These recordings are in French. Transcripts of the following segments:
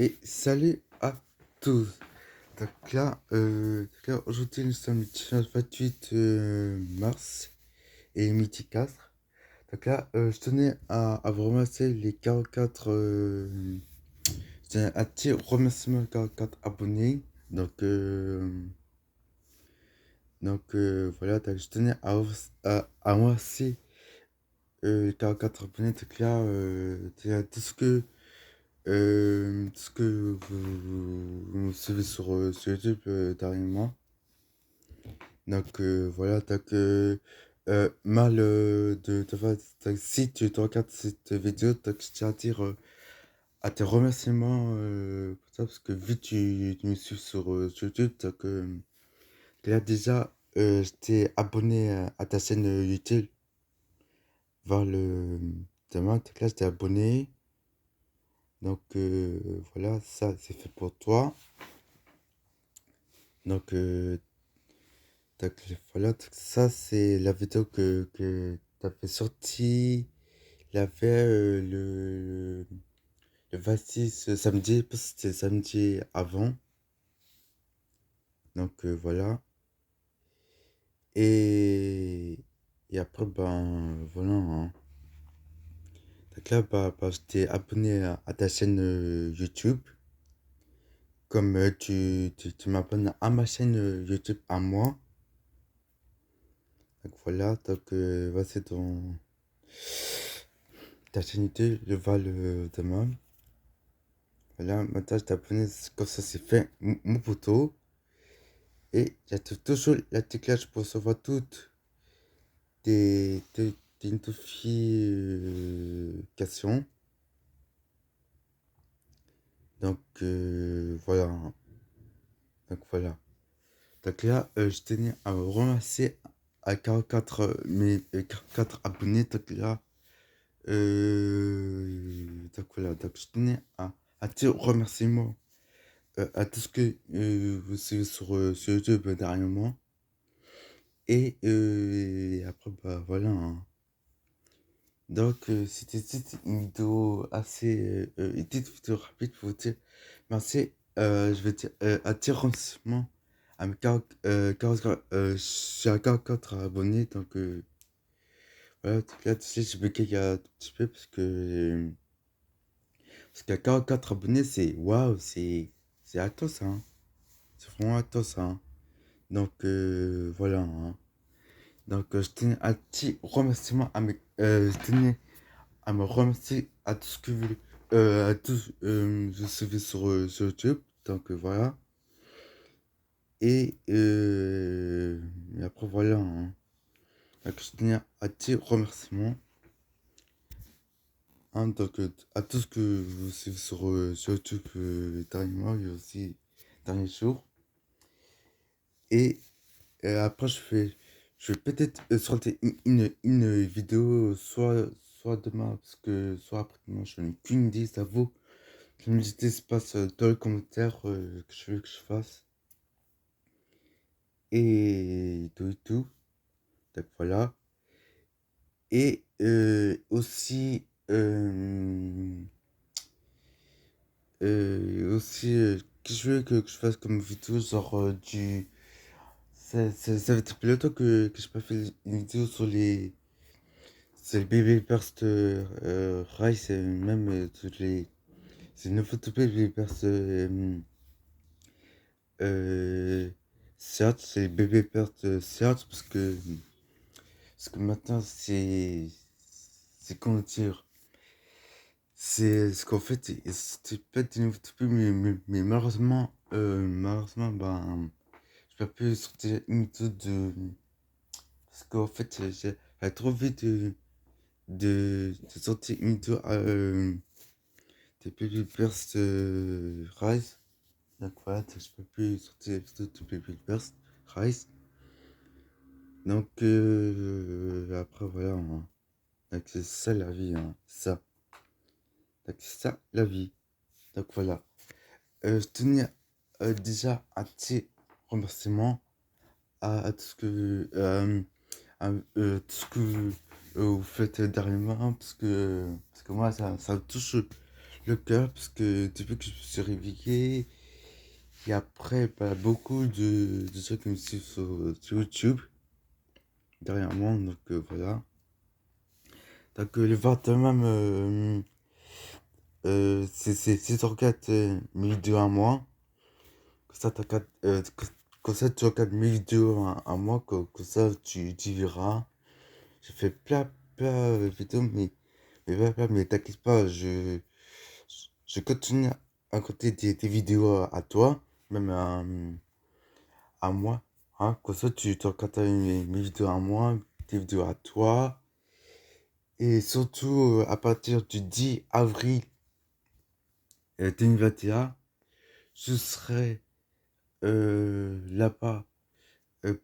Et salut à tous. Aujourd'hui nous sommes le dimanche 28 mars et midi 4. Je tenais à vous remercier les 44, je tenais à dire remerciement aux 44 abonnés. Voilà, je tenais à remercier les 44 abonnés. Tout ce que vous me suivez sur YouTube dernièrement. Voilà, mal si tu te regardes cette vidéo, je tiens à dire à tes remerciements pour ça, parce que vu que tu me suis sur YouTube, là déjà, j'étais abonné à ta chaîne YouTube, voir le demain, là j'étais abonné, voilà, ça c'est fait pour toi. Donc, voilà, ça c'est la vidéo que t'avais sorti le 26 samedi, parce que c'était samedi avant. Voilà. Et, et après, ben voilà, hein. J'étais abonné à ta chaîne YouTube. Comme tu m'abonnes à ma chaîne YouTube à moi. Voilà, voici dans ta chaîne YouTube, le Val demain. Voilà, maintenant je t'abonne, comme ça c'est fait, mon poteau. Et j'active toujours la cloche pour recevoir toutes tes notifications. Voilà. Voilà. Je tenais à me remercier à 44, mes 44 abonnés. Je tenais à dire remerciement à tout ce que vous suivez sur YouTube dernièrement. Et après, bah voilà, hein. C'était juste une vidéo assez. Une petite vidéo rapide pour vous dire merci. Je vais dire à dire remerciement à mes 40, je suis à 44 abonnés. Voilà, tu sais, je bégaye un petit peu parce qu'à 44 abonnés, c'est waouh, c'est à toi ça, hein. C'est vraiment à toi ça, hein. Voilà, hein. Je tenais à dire remerciement je tenais à me remercier à tout ce que vous, à tous, je suivais sur YouTube. Voilà. Et après, voilà, hein. Je tenais à dire remerciement, hein, à tout ce que vous suivez sur YouTube dernièrement et aussi derniers jours. Et après, je vais peut-être sortir une vidéo, soit demain, parce que soit après-demain, je n'ai qu'une idée, ça vaut. Je me dis, se passe dans les commentaires que je veux que je fasse. Et tout et tout. Voilà. Et que je veux que je fasse comme vidéo, genre ça fait depuis longtemps que je pas fait une vidéo sur les baby burst rice, et même toutes les. C'est une photo baby burst search, c'est baby burst search, parce que maintenant c'est comment dire. C'est ce qu'en fait, c'était pas des nouveaux topics, mais malheureusement, ben, je peux plus sortir une vidéo parce qu'en fait, j'ai trop vite de sortir une vidéo de Baby Burst Rise. Voilà, je peux plus sortir la vidéo de Baby Burst Rise. Après, voilà, hein. C'est ça la vie, hein, ça. C'est ça la vie. Voilà. Je tenais déjà à dire remerciement à tout ce que, tout ce que vous faites dernièrement, parce que moi, ça me touche le cœur parce que depuis que je me suis réveillé, et après, bah, beaucoup de gens qui me suivent sur YouTube derrière moi, donc voilà. Donc le voir de même, si tu regardes mes vidéos à moi, que ça tu regardes mes vidéos à moi, que ça tu verras. J'ai fait plein de vidéos, mais t'inquiète pas, je continue à côté des vidéos à toi, même à moi. Hein, comme ça, tu regardes mes vidéos à moi, tes vidéos à toi. Et surtout, à partir du 10 avril 2021, je serai là-bas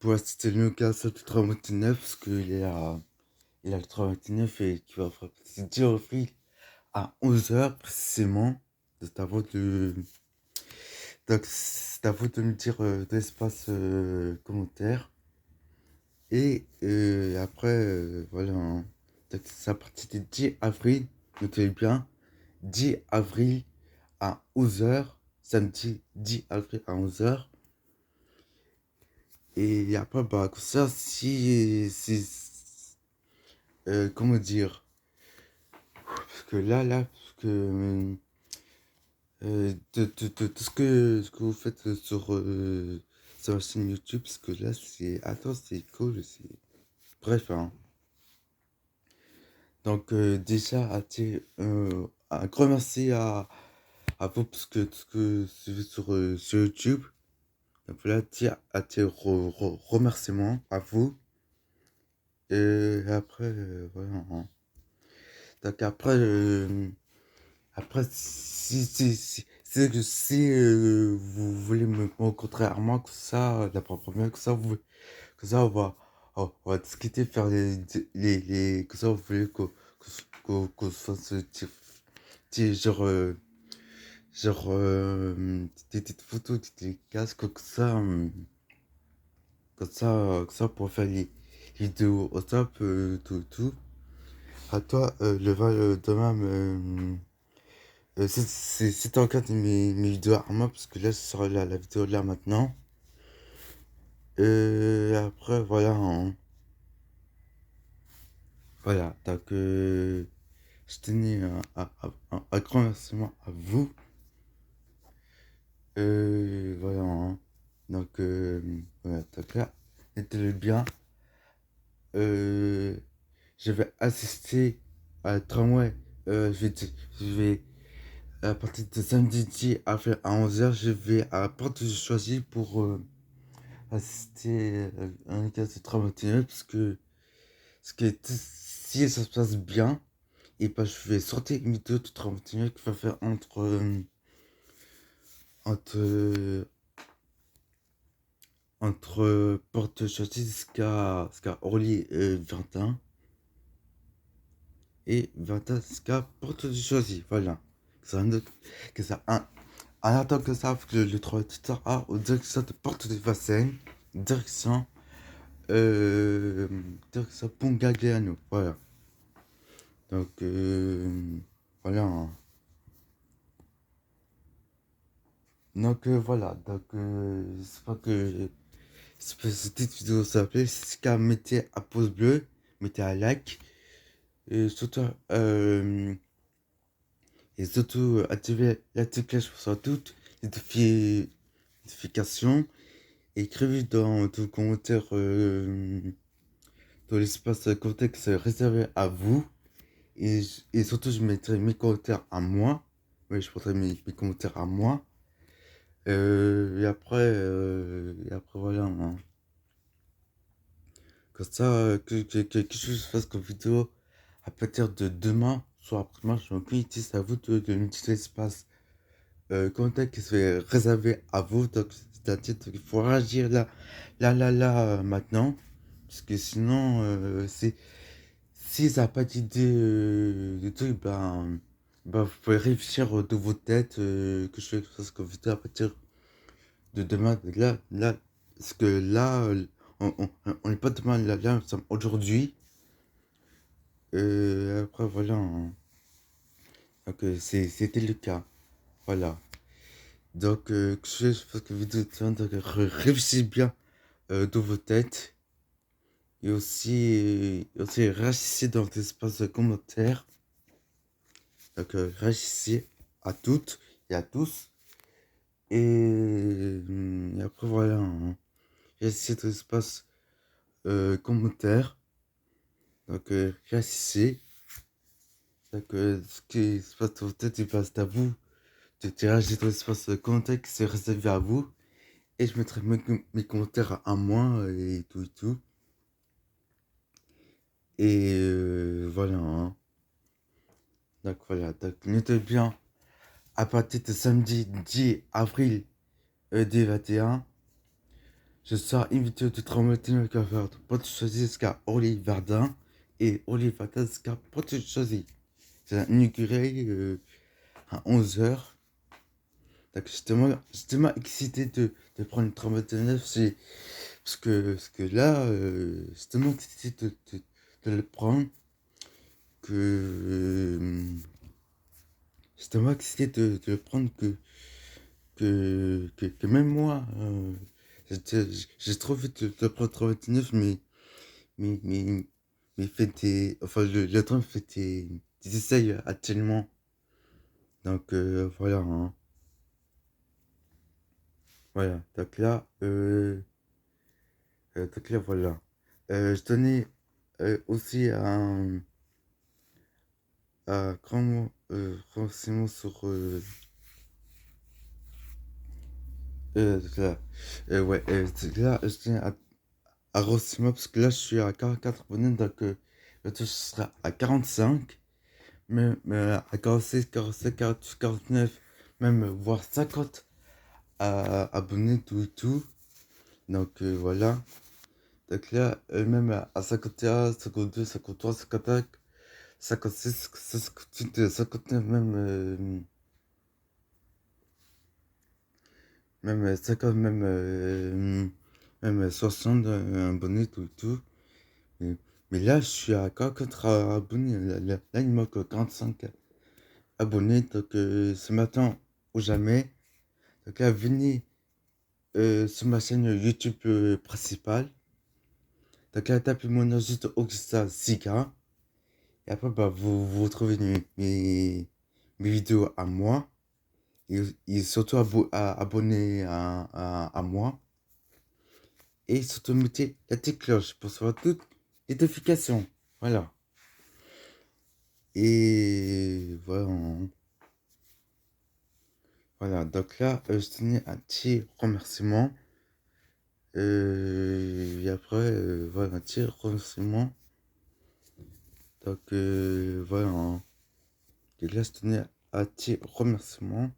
pour assister le Newcastle du 329, parce il a le 329 et qui va frapper. C'est 10 avril à 11 h précisément. C'est à vous de, donc, c'est à vous de me dire de l'espace commentaire. Et après, voilà, hein. Donc, c'est à partir du 10 avril, notez bien, 10 avril à 11 h, samedi 10 avril à 11 h. Et après, bah, comme ça, comment dire, parce que parce que tout ce que vous faites sur la chaîne YouTube, parce que là, attends, c'est cool, bref, hein. Donc, déjà, un grand merci à vous, parce que tout ce que c'est sur YouTube. Donc, voilà, dire remerciements à vous. Et après, voilà, hein. Donc, après, si vous voulez me rencontrer à moi, que ça, la première, que ça, on va discuter, faire que ça, vous voulez qu'on se fasse genre, des petites photos, des casques, que ça, pour faire les vidéos au top, tout. À toi, demain, c'est en cas de mes vidéos à moi, parce que là, ce sera la vidéo là maintenant. Après, voilà, hein. Voilà, donc, je tenais un grand remerciement à vous. Voilà, hein. Donc, voilà, donc là, notez-le bien. Euh, je vais assister à un tramway. Je vais à partir de samedi à 11 h, je vais à Porte de Choisy pour assister à un cas de travail, si ça se passe bien, et ben je vais sortir une vidéo de travail qui va faire entre, entre Porte de Choisy jusqu'à Orly, Verdun, et Verdun jusqu'à Porte de Choisy, voilà. Que ça, en attendant que ça, que le trottoir a aux directions de Porte de Vincennes, direction, direction Pongagliano, voilà. Donc, voilà, hein. Donc, voilà. Donc, j'espère que cette petite vidéo s'appelait. Si qu'à mettez à pouce bleu, mettez à like. Et surtout, activez la petite cloche pour ça toutes les notifications. Écrivez dans le commentaire, dans l'espace contexte réservé à vous. Et surtout, je mettrai mes commentaires à moi. Oui, je mettrai mes commentaires à moi. Et après voilà, hein. Comme ça, que je fasse comme vidéo à partir de demain, soit après-demain, je m'en prie, c'est à vous de me dire l'espace contexte qui se fait réservé à vous. Donc, c'est-à-dire qu'il faut réagir là, maintenant. Parce que sinon, si ça n'a pas d'idée de truc, ben, vous pouvez réfléchir de vos têtes que je fasse comme vidéo à partir de demain. Là, parce que là, on n'est pas demain, là, nous sommes aujourd'hui. Après, voilà, hein. Donc, c'était le cas. Voilà. Donc, je pense que vidéo, donc, réfléchissez bien dans vos têtes. Et aussi réagissez dans l'espace de commentaires. Donc, réagissez à toutes et à tous. Et après, voilà. Hein. Réagissez dans l'espace commentaires. Donc, réagissez. Donc, ce qui se passe dans votre tête, il passe à vous. De réagir dans l'espace commentaire qui s'est réservé à vous. Et je mettrai mes commentaires à moi et tout et tout. Et voilà. Hein. Donc voilà. Donc notez bien. À partir de samedi 10 avril 2021, je sors une vidéo de traumatisme cover pour te choisir jusqu'à Olivier Verdun. Et Olivier Verdun jusqu'à pour te choisir. C'est inauguré à 11h. Donc j'étais tellement excité de prendre le 39. Parce que là, j'étais tellement excité de le prendre que j'étais tellement excité de le prendre que même moi, j'ai trop fait de prendre 39, mais, mais, mais enfin, le train fait des essais actuellement. Donc voilà, hein. Voilà, donc là, voilà. Je tenais aussi un grand mot, renseignement sur là, ouais, là, je tiens à renseignement parce que là, je suis à 44 abonnés, donc bientôt, je serai à 45, mais à 46, 47, 48, 49, même voire 50 abonnés, tout et tout. Donc voilà. Donc là, même à 51, 52, 53, 55, 56, 58, 59, même 50, même 60 abonnés, tout et tout. Mais, mais là, je suis à 44 abonnés. Là, il me manque 45 abonnés. Donc, ce matin ou jamais. Donc là, venez sur ma chaîne YouTube principale. Donc là, tapez mon nom juste Augusta Zika. Et après, bah, vous retrouvez mes vidéos à moi. Et surtout abonner à moi. Et surtout mettez la petite cloche pour savoir toutes les notifications. Voilà. Et voilà. Voilà, donc là, je tenais un petit remerciement. Et après, voilà, un petit remerciement. Donc, voilà. Hein. Et là, je tenais un petit remerciement.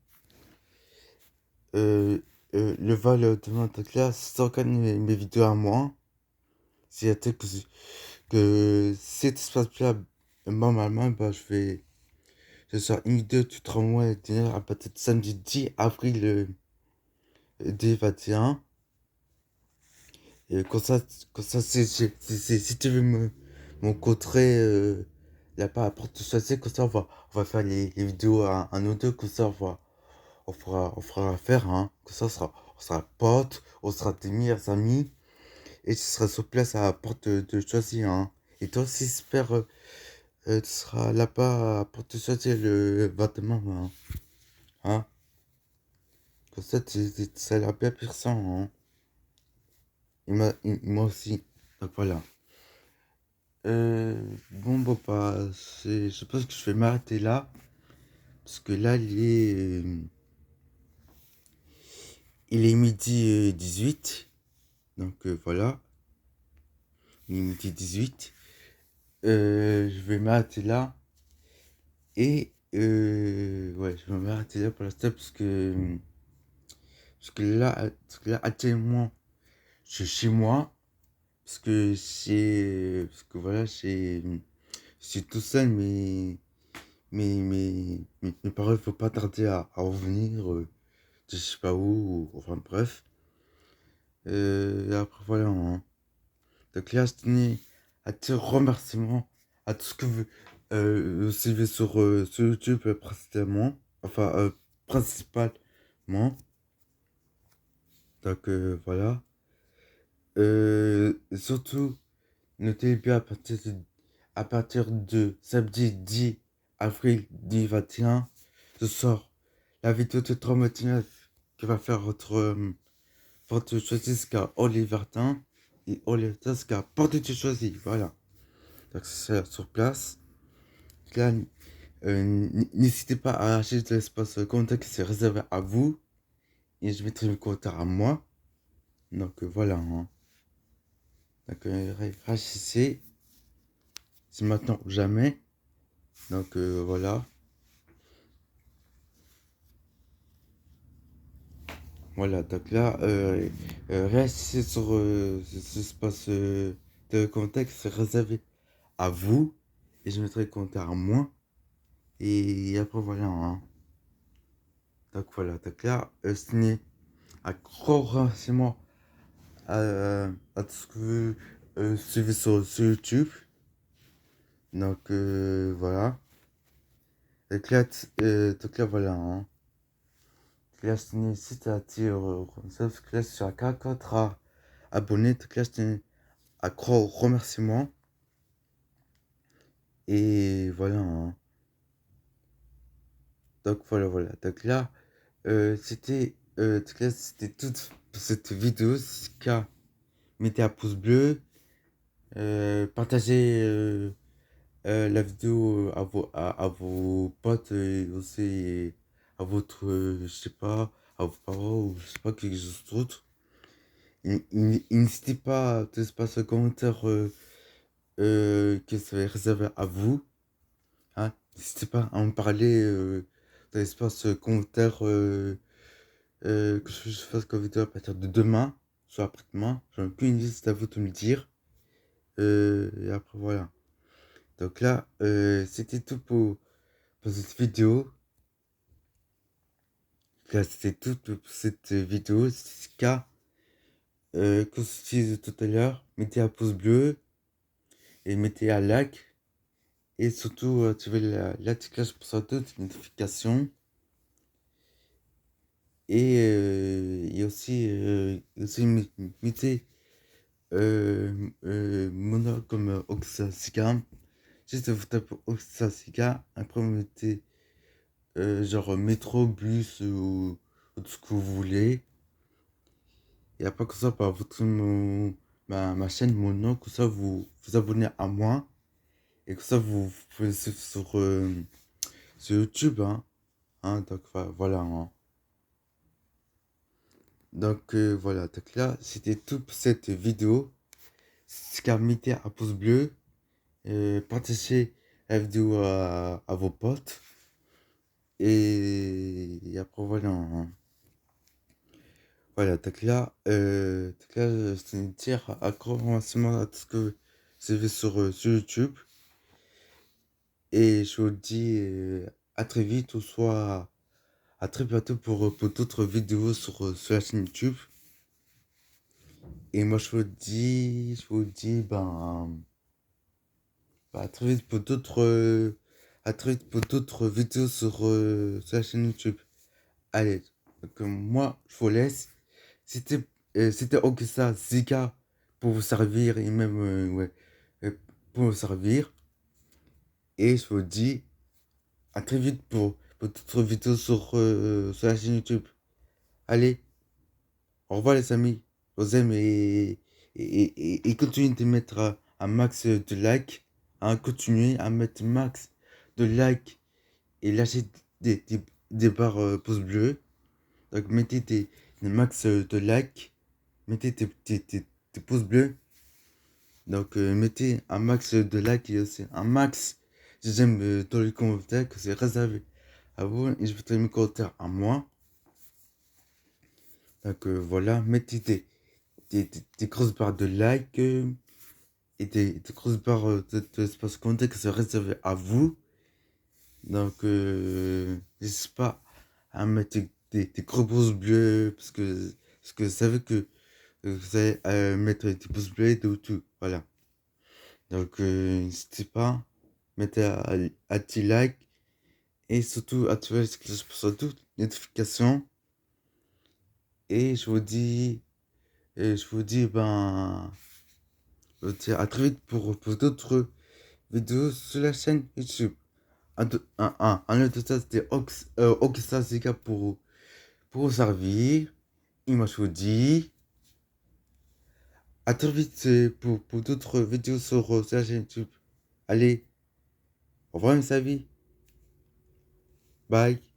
Euh, le vol demain, donc là, c'est encore mes vidéos à moi. C'est-à-dire que si ça se passe bien, normalement, bah, je sors une vidéo tout 3 mois et dîner à partir de samedi 10 avril 2021. Et comme ça si tu veux me rencontrer là-bas à Porte Choisy, comme ça on va faire les vidéos à un ou deux, comme ça on fera affaire, hein. Comme ça on sera potes, on sera tes meilleurs amis, et tu seras sur place à Porte de Choisy, hein. Et toi aussi, j'espère, tu seras là-bas à Porte Choisy le 21, hein. Hein. Comme ça, ça a l'air bien puissant, hein. Moi aussi. Donc voilà. Bon, bah, je pense que je vais m'arrêter là. Parce que là, il est midi 18. Donc voilà. Il est midi 18. Je vais m'arrêter là. Et ouais, je vais m'arrêter là pour l'instant. Parce que là, actuellement, je suis chez moi. Parce que voilà, je suis tout seul, mais mes parents, il faut pas tarder à revenir, je sais pas où, enfin bref. Et après, voilà. Hein. Donc là, je tenais à te remerciement à tout ce que vous, suivez sur YouTube principalement. Enfin, principalement. Donc voilà. Surtout, notez bien à partir de samedi 10 avril 2021, ce sort la vidéo de 39 qui va faire votre choisir Olivertin et Olivertin porte de choisi. Voilà. Donc c'est sur place. Là, n'hésitez pas à acheter de l'espace contact qui c'est réservé à vous. Et je mettrai le commentaire à moi. Donc voilà. Hein. Donc réagissez. C'est maintenant ou jamais. Donc voilà. Voilà. Donc là, réagissez sur ce espace de contact qui c'est réservé à vous. Et je mettrai le commentaire à moi. Et après voilà. Hein. Donc voilà. Donc là, signé un gros remerciement à tout ce que vous suivez sur YouTube. Donc voilà. Donc là voilà. Hein. Là, je tenais juste à dire, sauf que là, je suis à 44 abonnés. Donc là, je tenais à gros remerciements. Et voilà. Hein. Donc voilà, voilà. Donc là, c'était toute cette vidéo. Mettez un pouce bleu. Partagez la vidéo à vos potes et aussi à votre, je sais pas, à vos parents ou je sais pas, quelque chose d'autre. N'hésitez pas à passer un commentaire que c'est réservé à vous. Hein. N'hésitez pas à en parler dans l'espace commentaire que je fasse comme vidéo à partir de demain, soit après-demain. J'en ai aucune idée, c'est à vous de me le dire. Et après, voilà. Donc là, c'était tout pour cette vidéo. Là, c'était tout pour cette vidéo. C'est ce cas que je disais tout à l'heure. Mettez un pouce bleu et mettez un like. Et surtout, activez la petite cloche pour ça toutes les notifications. Et aussi mettez mon nom comme Oxasiga. Juste vous tapez Oxasiga. Après, vous mettez genre métro, bus ou tout ce que vous voulez. Et après, que ça, par ma chaîne, mon nom, que ça, vous abonnez à moi. Et que ça, vous pouvez suivre sur YouTube. Hein. Hein, donc voilà. Hein. Donc voilà, donc là, c'était tout pour cette vidéo. C'est qu'à mettre un pouce bleu, partagez la vidéo à vos potes. Et après, voilà. Hein. Voilà, donc là je tiens à dire un grand remerciement à tout ce que vous avez sur YouTube. Et je vous dis à très vite, ou soit à très bientôt pour d'autres vidéos sur la chaîne YouTube. Et moi, à très vite pour d'autres vidéos sur la chaîne YouTube. Allez, donc moi, je vous laisse. C'était, c'était Augusta Zika pour vous servir et même, ouais, euh, pour vous servir. Et je vous dis à très vite pour d'autres vidéos sur la chaîne YouTube. Allez, au revoir les amis. Je vous aime et continuez de mettre un max de likes. Hein, continuez à mettre max de likes et lâchez des barres pouces bleus. Donc mettez des max de likes. Mettez des pouces bleus. Donc mettez un max de likes et aussi un max de j'aime dans les commentaires que c'est réservé à vous. Et je mettrai mes commentaires à moi. Donc voilà, mettez des grosses barres de like et des grosses barres d'espace compté que c'est réservé à vous. Donc n'hésitez pas à mettre des gros pouces bleus parce que vous savez que vous allez mettre des pouces bleus et tout. Voilà. Donc n'hésitez pas. mettez à 10 likes et surtout activez la cloche pour toutes les notifications. Et ben, je vous dis à très vite pour d'autres vidéos sur la chaîne YouTube. Un autre ça c'était Oxstar Zika pour vous servir. Et moi je vous dis à très vite pour d'autres vidéos sur la chaîne YouTube. Allez, au revoir mes amis. Bye.